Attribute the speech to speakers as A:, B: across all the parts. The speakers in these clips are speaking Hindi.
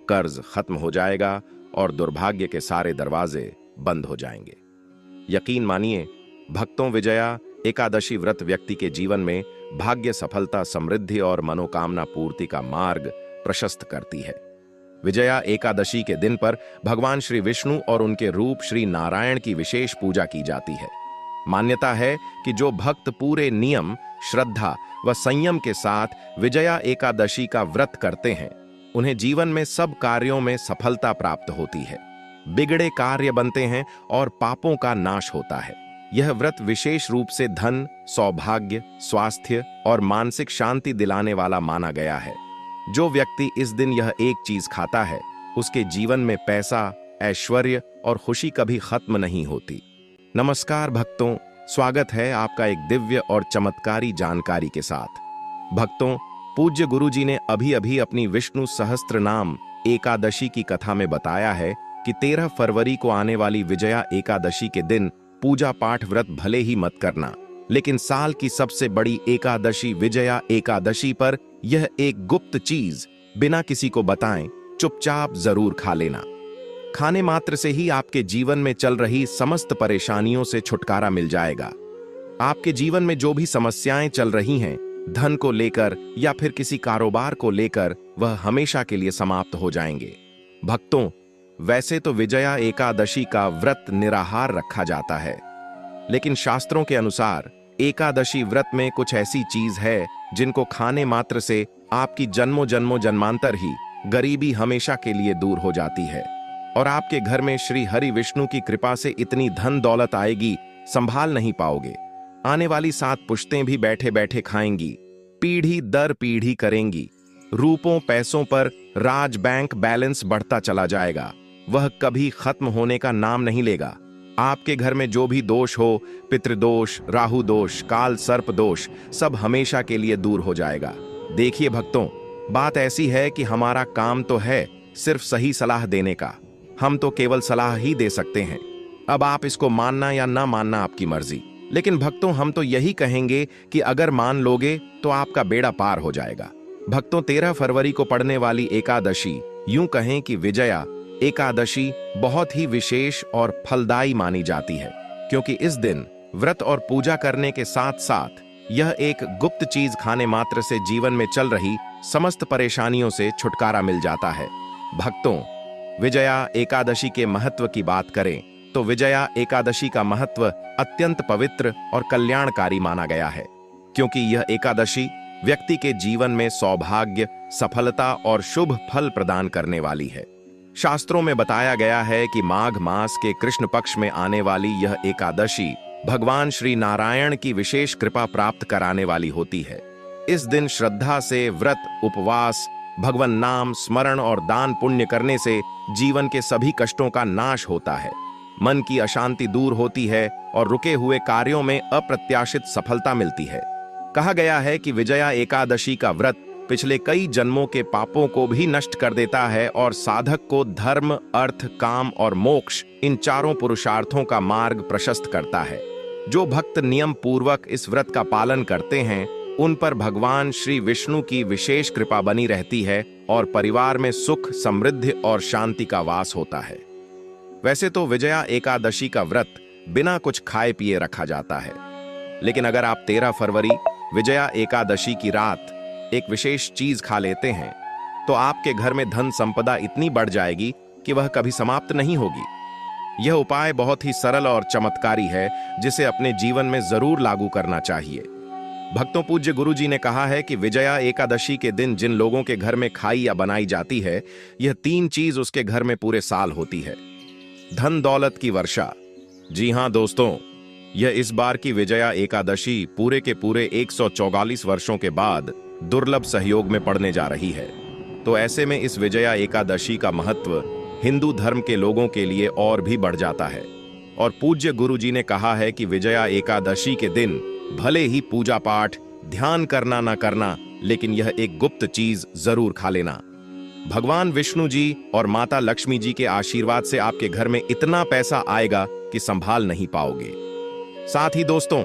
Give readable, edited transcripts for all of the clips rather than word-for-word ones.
A: कर्ज खत्म हो जाएगा और दुर्भाग्य के सारे दरवाजे बंद हो जाएंगे। यकीन मानिए भक्तों, विजया एकादशी व्रत व्यक्ति के जीवन में भाग्य, सफलता, समृद्धि और मनोकामना पूर्ति का मार्ग प्रशस्त करती है। विजया एकादशी के दिन पर भगवान श्री विष्णु और उनके रूप श्री नारायण की विशेष पूजा की जाती है। मान्यता है कि जो भक्त पूरे नियम, श्रद्धा व संयम के साथ विजया एकादशी का व्रत करते हैं, उन्हें जीवन में सब कार्यों में सफलता प्राप्त होती है, बिगड़े कार्य बनते हैं और पापों का नाश होता है। यह व्रत विशेष रूप से धन, सौभाग्य, स्वास्थ्य और मानसिक शांति दिलाने वाला माना गया है। जो व्यक्ति इस दिन यह एक चीज खाता है, उसके जीवन में पैसा, ऐश्वर्य और खुशी कभी खत्म नहीं होती। नमस्कार भक्तों, स्वागत है आपका एक दिव्य और चमत्कारी जानकारी के साथ। भक्तों, पूज्य गुरु जी ने अभी अभी अपनी विष्णु सहस्त्र नाम एकादशी की कथा में बताया है कि 13 फरवरी को आने वाली विजया एकादशी के दिन पूजा पाठ व्रत भले ही मत करना, लेकिन साल की सबसे बड़ी एकादशी विजया एकादशी पर यह एक गुप्त चीज बिना किसी को बताएं चुपचाप जरूर खा लेना। खाने मात्र से ही आपके जीवन में चल रही समस्त परेशानियों से छुटकारा मिल जाएगा। आपके जीवन में जो भी समस्याएं चल रही हैं, धन को लेकर या फिर किसी कारोबार को लेकर, वह हमेशा के लिए समाप्त हो जाएंगे। भक्तों, वैसे तो विजया एकादशी का व्रत निराहार रखा जाता है, लेकिन शास्त्रों के अनुसार एकादशी व्रत में कुछ ऐसी चीज है जिनको खाने मात्र से आपकी जन्मों जन्मों जन्मांतर ही गरीबी हमेशा के लिए दूर हो जाती है और आपके घर में श्री हरि विष्णु की कृपा से इतनी धन दौलत आएगी, संभाल नहीं पाओगे। आने वाली 7 पुश्तें भी बैठे बैठे खाएंगी, पीढ़ी दर पीढ़ी करेंगी। रूपों पैसों पर राज बैंक बैलेंस बढ़ता चला जाएगा, वह कभी खत्म होने का नाम नहीं लेगा। आपके घर में जो भी दोष हो, पितृदोष, राहु दोष, काल सर्प दोष, सब हमेशा के लिए दूर हो जाएगा। देखिए भक्तों, बात ऐसी है कि हमारा काम तो है सिर्फ सही सलाह देने का, हम तो केवल सलाह ही दे सकते हैं। अब आप इसको मानना या ना मानना आपकी मर्जी, लेकिन भक्तों हम तो यही कहेंगे कि अगर मान लोगे तो आपका बेड़ा पार हो जाएगा। भक्तों, 13 फरवरी को पड़ने वाली एकादशी, यूं कहें कि विजया एकादशी, बहुत ही विशेष और फलदायी मानी जाती है, क्योंकि इस दिन व्रत और पूजा करने के साथ साथ यह एक गुप्त चीज खाने मात्र से जीवन में चल रही समस्त परेशानियों से छुटकारा मिल जाता है। भक्तों, विजया एकादशी के महत्व की बात करें तो विजया एकादशी का महत्व अत्यंत पवित्र और कल्याणकारी माना गया है, क्योंकि यह एकादशी व्यक्ति के जीवन में सौभाग्य, सफलता और शुभ फल प्रदान करने वाली है। शास्त्रों में बताया गया है कि माघ मास के कृष्ण पक्ष में आने वाली यह एकादशी भगवान श्री नारायण की विशेष कृपा प्राप्त कराने वाली होती है। इस दिन श्रद्धा से व्रत, उपवास, भगवान नाम स्मरण और दान पुण्य करने से जीवन के सभी कष्टों का नाश होता है, मन की अशांति दूर होती है और रुके हुए कार्यों में अप्रत्याशित सफलता मिलती है। कहा गया है कि विजया एकादशी का व्रत पिछले कई जन्मों के पापों को भी नष्ट कर देता है और साधक को धर्म, अर्थ, काम और मोक्ष, इन चारों पुरुषार्थों का मार्ग प्रशस्त करता है। जो भक्त नियम पूर्वक इस व्रत का पालन करते हैं, उन पर भगवान श्री विष्णु की विशेष कृपा बनी रहती है और परिवार में सुख, समृद्धि और शांति का वास होता है। वैसे तो विजया एकादशी का व्रत बिना कुछ खाए पिए रखा जाता है, लेकिन अगर आप 13 फरवरी विजया एकादशी की रात एक विशेष चीज खा लेते हैं, तो आपके घर में धन संपदा इतनी बढ़ जाएगी कि वह कभी समाप्त नहीं होगी। यह उपाय बहुत ही सरल और चमत्कारी है, जिसे अपने जीवन में जरूर लागू करना चाहिए। भक्तों, पूज्य गुरु जी ने कहा है कि विजया एकादशी के दिन जिन लोगों के घर में खाई या बनाई जाती है, यह 3 चीज उसके घर में पूरे साल होती है। धन दौलत की वर्षा। जी हां दोस्तों, यह इस बार की विजया एकादशी पूरे के पूरे 144 वर्षों के बाद दुर्लभ सहयोग में पड़ने जा रही है। तो ऐसे में इस विजया एकादशी का महत्व हिंदू धर्म के लोगों के लिए और भी बढ़ जाता है और पूज्य गुरु जी ने कहा है कि विजया एकादशी के दिन भले ही पूजा पाठ, ध्यान करना ना करना, लेकिन यह एक गुप्त चीज जरूर खा लेना। भगवान विष्णु जी और माता लक्ष्मी जी के आशीर्वाद से आपके घर में इतना पैसा आएगा कि संभाल नहीं पाओगे। साथ ही दोस्तों,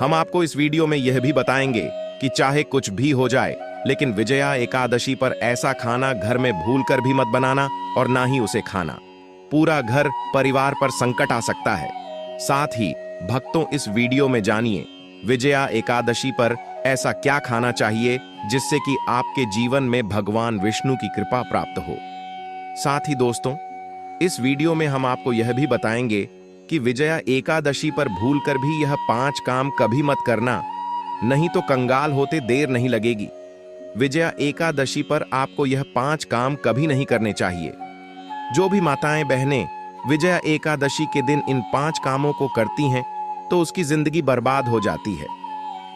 A: हम आपको इस वीडियो में यह भी बताएंगे कि चाहे कुछ भी हो जाए, लेकिन विजया एकादशी पर ऐसा खाना घर में भूलकर भी मत बनाना और ना ही उसे खाना। पूरा घर परिवार पर संकट आ सकता है। साथ ही भक्तों, इस वीडियो में जानिए विजया एकादशी पर ऐसा क्या खाना चाहिए जिससे कि आपके जीवन में भगवान विष्णु की कृपा प्राप्त हो। साथ ही दोस्तों, इस वीडियो में हम आपको यह भी बताएंगे कि विजया एकादशी पर भूलकर भी यह 5 काम कभी मत करना, नहीं तो कंगाल होते देर नहीं लगेगी। विजया एकादशी पर आपको यह 5 काम कभी नहीं करने चाहिए। जो भी माताएं बहनें विजया एकादशी के दिन इन 5 कामों को करती हैं तो उसकी जिंदगी बर्बाद हो जाती है,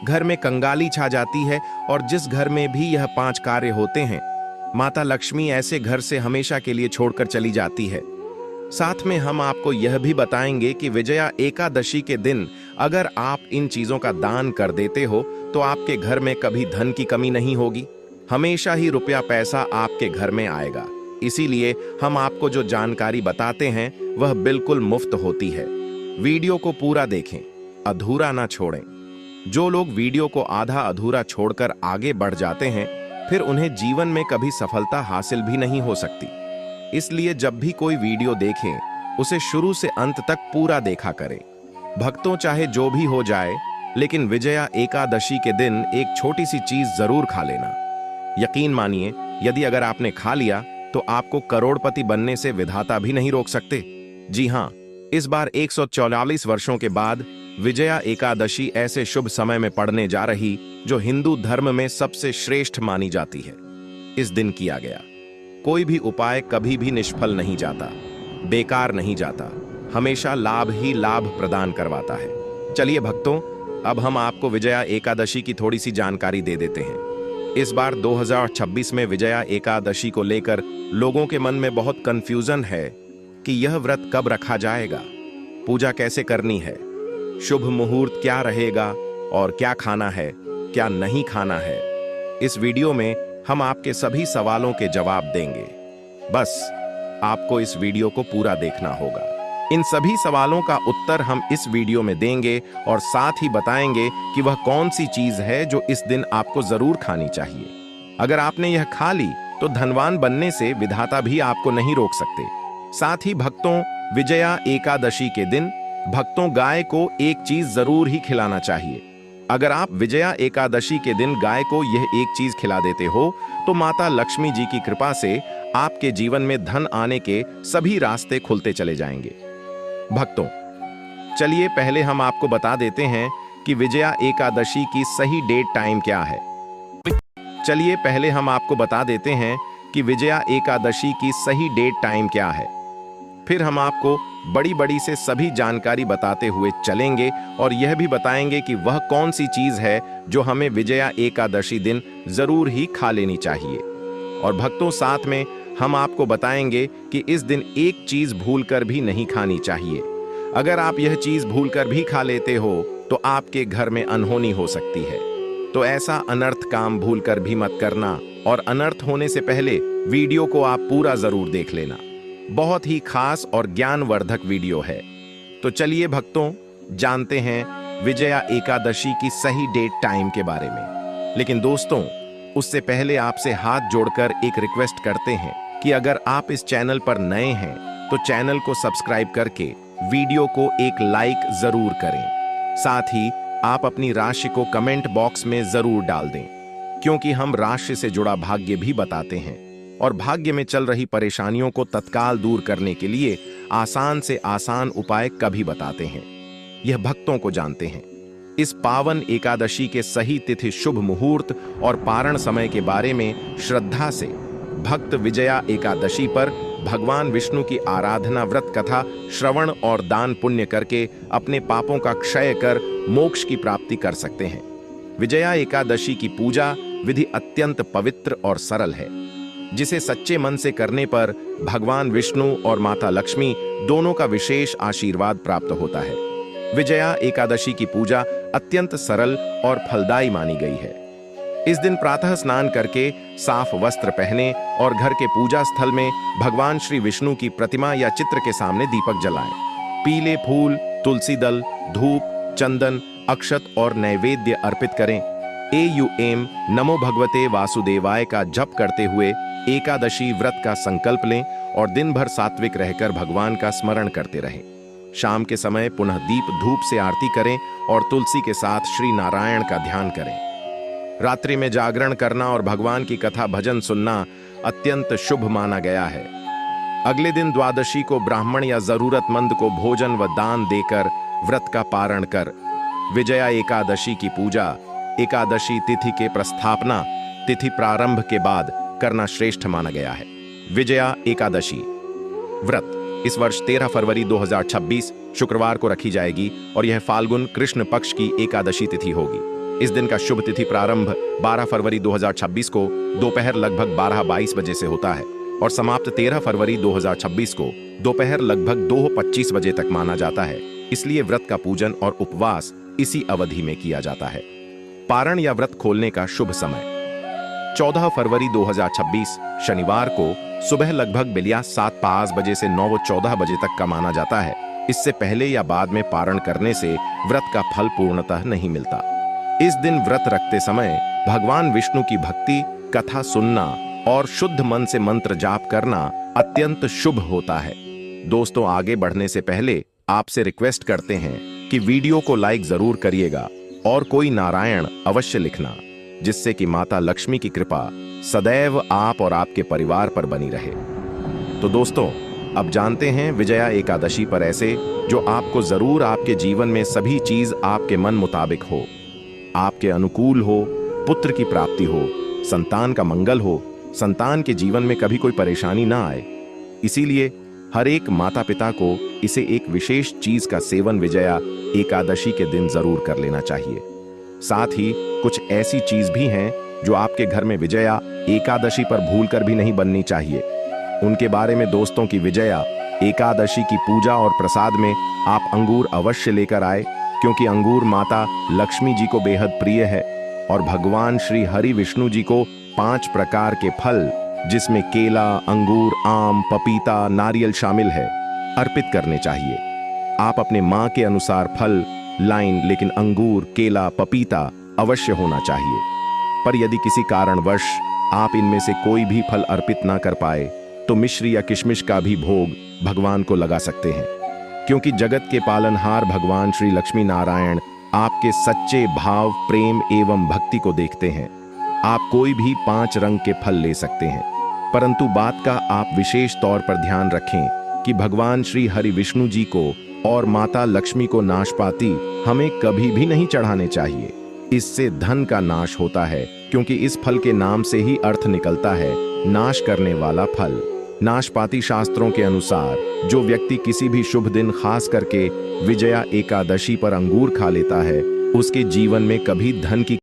A: घर में कंगाली छा जाती है, और जिस घर में भी यह 5 कार्य होते हैं माता लक्ष्मी ऐसे घर से हमेशा के लिए छोड़कर चली जाती है। साथ में हम आपको यह भी बताएंगे कि विजया एकादशी के दिन अगर आप इन चीजों का दान कर देते हो तो आपके घर में कभी धन की कमी नहीं होगी, हमेशा ही रुपया पैसा आपके घर में आएगा। इसीलिए हम आपको जो जानकारी बताते हैं वह बिल्कुल मुफ्त होती है। वीडियो को पूरा देखें, अधूरा ना छोड़ें। जो लोग वीडियो को आधा अधूरा छोड़कर आगे बढ़ जाते हैं फिर उन्हें जीवन में कभी सफलता हासिल भी नहीं हो सकती। इसलिए जब भी कोई वीडियो देखें उसे शुरू से अंत तक पूरा देखा करें। भक्तों, चाहे जो भी हो जाए लेकिन विजया एकादशी के दिन एक छोटी सी चीज जरूर खा लेना। यकीन मानिए, यदि अगर आपने खा लिया तो आपको करोड़पति बनने से विधाता भी नहीं रोक सकते। जी हां, इस बार 144 वर्षों के बाद विजया एकादशी ऐसे शुभ समय में पड़ने जा रही जो हिंदू धर्म में सबसे श्रेष्ठ मानी जाती है। इस दिन किया गया कोई भी उपाय कभी भी निष्फल नहीं जाता, बेकार नहीं जाता, हमेशा लाभ ही लाभ प्रदान करवाता है। चलिए भक्तों, अब हम आपको विजया एकादशी की थोड़ी सी जानकारी दे देते हैं। इस बार 2026 में विजया एकादशी को लेकर लोगों के मन में बहुत कंफ्यूजन है कि यह व्रत कब रखा जाएगा, पूजा कैसे करनी है, शुभ मुहूर्त क्या रहेगा और क्या खाना है, क्या नहीं खाना है। इस वीडियो में हम आपके सभी सवालों के जवाब देंगे। बस आपको इस वीडियो को पूरा देखना होगा। इन सभी सवालों का उत्तर हम इस वीडियो में देंगे और साथ ही बताएंगे कि वह कौन सी चीज है जो इस दिन आपको जरूर खानी चाहिए। अगर आपने यह खा ली तो धनवान बनने से विधाता भी आपको नहीं रोक सकते। साथ ही भक्तों, विजया एकादशी के दिन भक्तों गाय को एक चीज जरूर ही खिलाना चाहिए। अगर आप विजया एकादशी के दिन गाय को यह एक चीज खिला देते हो तो माता लक्ष्मी जी की कृपा से आपके जीवन में धन आने के सभी रास्ते खुलते चले जाएंगे। भक्तों, चलिए पहले हम आपको बता देते हैं कि विजया एकादशी की सही डेट टाइम क्या है। चलिए पहले हम आपको बता देते हैं कि विजया एकादशी की सही डेट टाइम क्या है। फिर हम आपको बड़ी से सभी जानकारी बताते हुए चलेंगे और यह भी बताएंगे कि वह कौन सी चीज है जो हमें विजया एकादशी दिन जरूर ही खा लेनी चाहिए। और भक्तों, साथ में हम आपको बताएंगे कि इस दिन एक चीज भूलकर भी नहीं खानी चाहिए। अगर आप यह चीज भूलकर भी खा लेते हो तो आपके घर में अनहोनी हो सकती है। तो ऐसा अनर्थ काम भूलकर भी मत करना, और अनर्थ होने से पहले वीडियो को आप पूरा जरूर देख लेना। बहुत ही खास और ज्ञानवर्धक वीडियो है। तो चलिए भक्तों, जानते हैं विजया एकादशी की सही डेट टाइम के बारे में। लेकिन दोस्तों, उससे पहले आपसे हाथ जोड़कर एक रिक्वेस्ट करते हैं कि अगर आप इस चैनल पर नए हैं तो चैनल को सब्सक्राइब करके वीडियो को एक लाइक जरूर करें। साथ ही आप अपनी राशि को कमेंट बॉक्स में जरूर डाल दें, क्योंकि हम राशि से जुड़ा भाग्य भी बताते हैं और भाग्य में चल रही परेशानियों को तत्काल दूर करने के लिए आसान से आसान उपाय कभी बताते हैं। यह भक्तों को जानते हैं। इस पावन एकादशी के सही तिथि, शुभ मुहूर्त और पारण समय के बारे में श्रद्धा से भक्त विजया एकादशी पर भगवान विष्णु की आराधना, व्रत कथा श्रवण और दान पुण्य करके अपने पापों का क्षय कर मोक्ष की प्राप्ति कर सकते हैं। विजया एकादशी की पूजा विधि अत्यंत पवित्र और सरल है, जिसे सच्चे मन से करने पर भगवान विष्णु और माता लक्ष्मी दोनों का विशेष आशीर्वाद प्राप्त होता है। विजया एकादशी की पूजा अत्यंत सरल और फलदायी मानी गई है। इस दिन प्रातः स्नान करके साफ वस्त्र पहने और घर के पूजा स्थल में भगवान श्री विष्णु की प्रतिमा या चित्र के सामने दीपक जलाएं। पीले फूल, तुलसी दल, धूप, चंदन, अक्षत और नैवेद्य अर्पित करें। AUM नमो भगवते वासुदेवाय का जप करते हुए एकादशी व्रत का संकल्प लें और दिन भर सात्विक रहकर भगवान का स्मरण करते रहें। शाम के समय पुनः दीप धूप से आरती करें और तुलसी के साथ श्री नारायण का ध्यान करें। रात्रि में जागरण करना और भगवान की कथा भजन सुनना अत्यंत शुभ माना गया है। अगले दिन द्वादशी को ब्राह्मण या जरूरतमंद को भोजन व दान देकर व्रत का पारण कर विजया एकादशी की पूजा एकादशी तिथि के प्रस्थापना तिथि प्रारंभ के बाद करना श्रेष्ठ माना गया है। विजया एकादशी व्रत इस वर्ष 13 फरवरी 2026 शुक्रवार को रखी जाएगी और यह फाल्गुन कृष्ण पक्ष की एकादशी तिथि होगी। इस दिन का शुभ तिथि प्रारंभ 12 फरवरी 2026 को दोपहर लगभग 12:22 बजे से होता है और समाप्त 13 फरवरी 2026 को दोपहर लगभग 2:25 बजे तक माना जाता है। इसलिए व्रत का पूजन और उपवास इसी अवधि में किया जाता है। पारण या व्रत खोलने का शुभ समय 14 फरवरी 2026 शनिवार को सुबह लगभग बिलिया 7:05 बजे से 9:14 बजे तक का माना जाता है। इससे पहले या बाद में पारण करने से व्रत का फल पूर्णतः नहीं मिलता। इस दिन व्रत रखते समय भगवान विष्णु की भक्ति कथा सुनना और शुद्ध मन से मंत्र जाप करना अत्यंत शुभ होता है। दोस्तों, आगे बढ़ने से पहले आपसे रिक्वेस्ट करते हैं कि वीडियो को लाइक जरूर करिएगा और कोई नारायण अवश्य लिखना, जिससे कि माता लक्ष्मी की कृपा सदैव आप और आपके परिवार पर बनी रहे। तो दोस्तों, अब जानते हैं विजया एकादशी पर ऐसे जो आपको जरूर आपके जीवन में सभी चीज आपके मन मुताबिक हो, आपके अनुकूल हो, पुत्र की प्राप्ति हो, संतान का मंगल हो, संतान के जीवन में कभी कोई परेशानी ना आए। इसीलिए हर एक माता पिता को इसे एक विशेष चीज का सेवन विजया एकादशी के दिन जरूर कर लेना चाहिए। साथ ही कुछ ऐसी चीज भी हैं जो आपके घर में विजया एकादशी पर भूलकर भी नहीं बननी चाहिए। उनके बारे में दोस्तों की विजया एकादशी की पूजा और प्रसाद में आप अंगूर अवश्य लेकर आए, क्योंकि अंगूर माता लक्ष्मी जी को बेहद प्रिय है और भगवान श्री हरि विष्णु जी को 5 प्रकार के फल, जिसमें केला, अंगूर, आम, पपीता, नारियल शामिल है, अर्पित करने चाहिए। आप अपने मां के अनुसार फल लाइन, लेकिन अंगूर, केला, पपीता अवश्य होना चाहिए। पर यदि किसी कारणवश आप इनमें से कोई भी फल अर्पित ना कर पाए तो मिश्री या किशमिश का भी भोग भगवान को लगा सकते हैं, क्योंकि जगत के पालनहार भगवान श्री लक्ष्मी नारायण आपके सच्चे भाव, प्रेम एवं भक्ति को देखते हैं। आप कोई भी 5 रंग के फल ले सकते हैं, परंतु बात का आप विशेष तौर पर ध्यान रखें कि भगवान श्री हरि विष्णु जी को और माता लक्ष्मी को नाशपाती हमें कभी भी नहीं चढ़ाने चाहिए। इससे धन का नाश होता है, क्योंकि इस फल के नाम से ही अर्थ निकलता है नाश करने वाला फल। नाशपाती शास्त्रों के अनुसार जो व्यक्ति किसी भी शुभ दिन खास करके विजया एकादशी पर अंगूर खा लेता है, उसके जीवन में कभी धन की